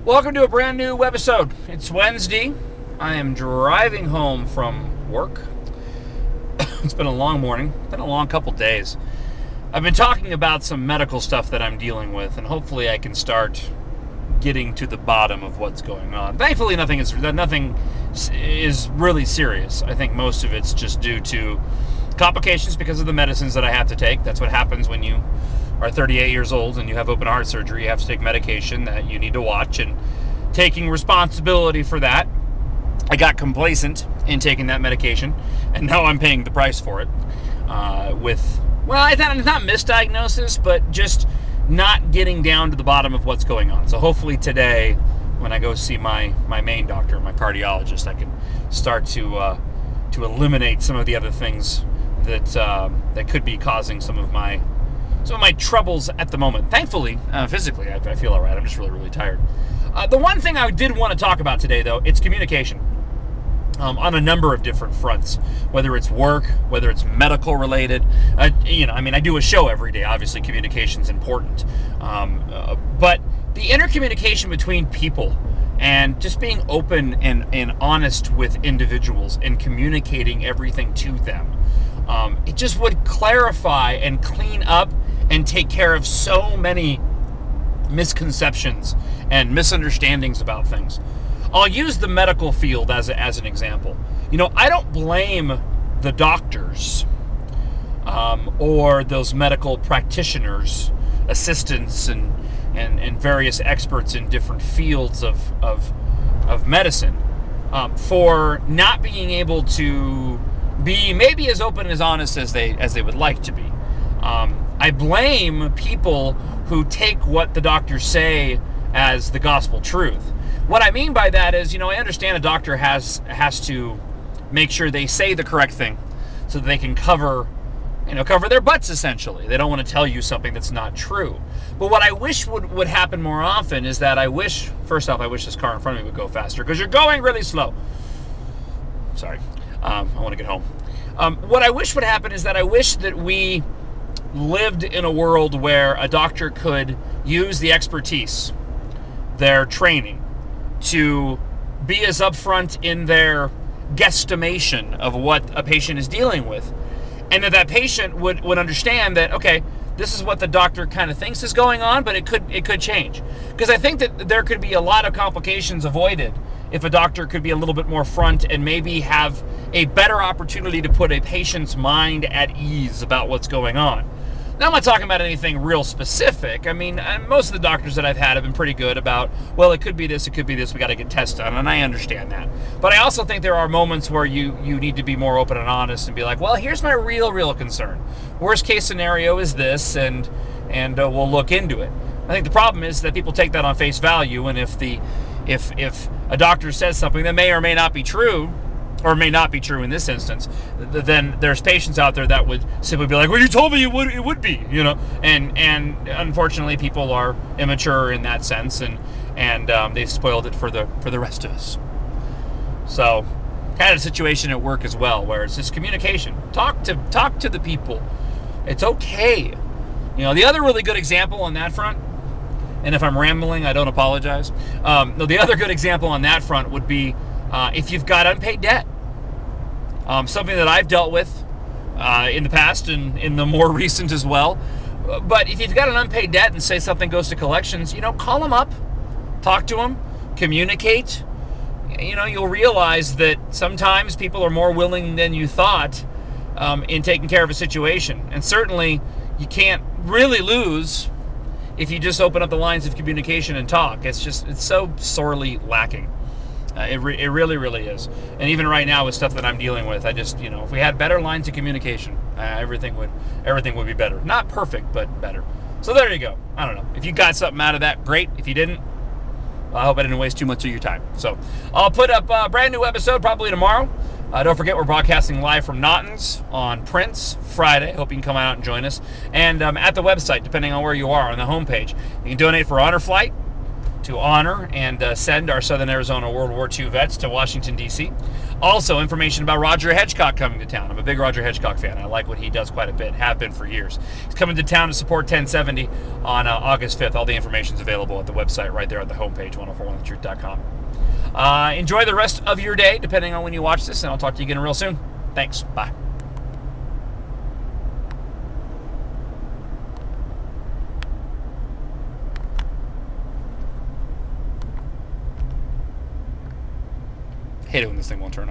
Welcome to a brand new webisode. It's Wednesday. I am driving home from work. It's been a long morning, been a long couple days. I've been talking about some medical stuff that I'm dealing with, and hopefully I can start getting to the bottom of what's going on. Thankfully, nothing is really serious. I think most of it's just due to complications because of the medicines that I have to take. That's what happens when you are 38 years old and you have open heart surgery. You have to take medication that you need to watch, and taking responsibility for that, I got complacent in taking that medication, and now I'm paying the price for it it's not misdiagnosis, but just not getting down to the bottom of what's going on. So hopefully today, when I go see my main doctor, my cardiologist, I can start to eliminate some of the other things that could be causing some of my troubles at the moment. Thankfully, physically, I feel all right. I'm just really tired. The one thing I did want to talk about today, though, it's communication on a number of different fronts, whether it's work, whether it's medical related. I do a show every day. Obviously, communication's important. But the intercommunication between people and just being open and honest with individuals and communicating everything to them, it just would clarify and clean up and take care of so many misconceptions and misunderstandings about things. I'll use the medical field as an example. I don't blame the doctors or those medical practitioners, assistants, and various experts in different fields of medicine for not being able to be maybe as open and as honest as they would like to be. I blame people who take what the doctors say as the gospel truth. What I mean by that is, I understand a doctor has to make sure they say the correct thing so that they can cover their butts, essentially. They don't want to tell you something that's not true. But what I wish would happen more often is that I wish this car in front of me would go faster, because you're going really slow. Sorry. I want to get home. What I wish would happen is that I wish that we lived in a world where a doctor could use the expertise, their training, to be as upfront in their guesstimation of what a patient is dealing with, and that patient would understand that, okay, this is what the doctor kind of thinks is going on, but it could change. Because I think that there could be a lot of complications avoided if a doctor could be a little bit more front and maybe have a better opportunity to put a patient's mind at ease about what's going on. Now, I'm not talking about anything real specific. I mean, most of the doctors that I've had have been pretty good about, well, it could be this, we got to get tests done, and I understand that. But I also think there are moments where you need to be more open and honest and be like, well, here's my real concern. Worst case scenario is this, and we'll look into it. I think the problem is that people take that on face value, and if a doctor says something that may or may not be true, or may not be true in this instance, then there's patients out there that would simply be like, well, you told me it would be, and unfortunately people are immature in that sense, and they've spoiled it for the rest of us. So kind of a situation at work as well, where it's just communication. Talk to the people. It's okay. The other really good example on that front, and if I'm rambling, I don't apologize. The other good example on that front would be if you've got unpaid debt. Something that I've dealt with in the past and in the more recent as well. But if you've got an unpaid debt and say something goes to collections, call them up, talk to them, communicate. You'll realize that sometimes people are more willing than you thought in taking care of a situation. And certainly you can't really lose if you just open up the lines of communication and talk. It's so sorely lacking. It really is. And even right now with stuff that I'm dealing with, I just, if we had better lines of communication, everything would be better. Not perfect, but better. So there you go. I don't know. If you got something out of that, great. If you didn't, well, I hope I didn't waste too much of your time. So I'll put up a brand new episode probably tomorrow. Don't forget, we're broadcasting live from Naughton's on Prince Friday. Hope you can come out and join us. And at the website, depending on where you are, on the homepage, you can donate for Honor Flight to honor and send our Southern Arizona World War II vets to Washington, D.C. Also, information about Roger Hedgecock coming to town. I'm a big Roger Hedgecock fan. I like what he does quite a bit, have been for years. He's coming to town to support 1070 on August 5th. All the information is available at the website right there at the homepage, 1041thetruth.com. Enjoy the rest of your day, depending on when you watch this, and I'll talk to you again real soon. Thanks. Bye. Hate it when this thing won't turn on.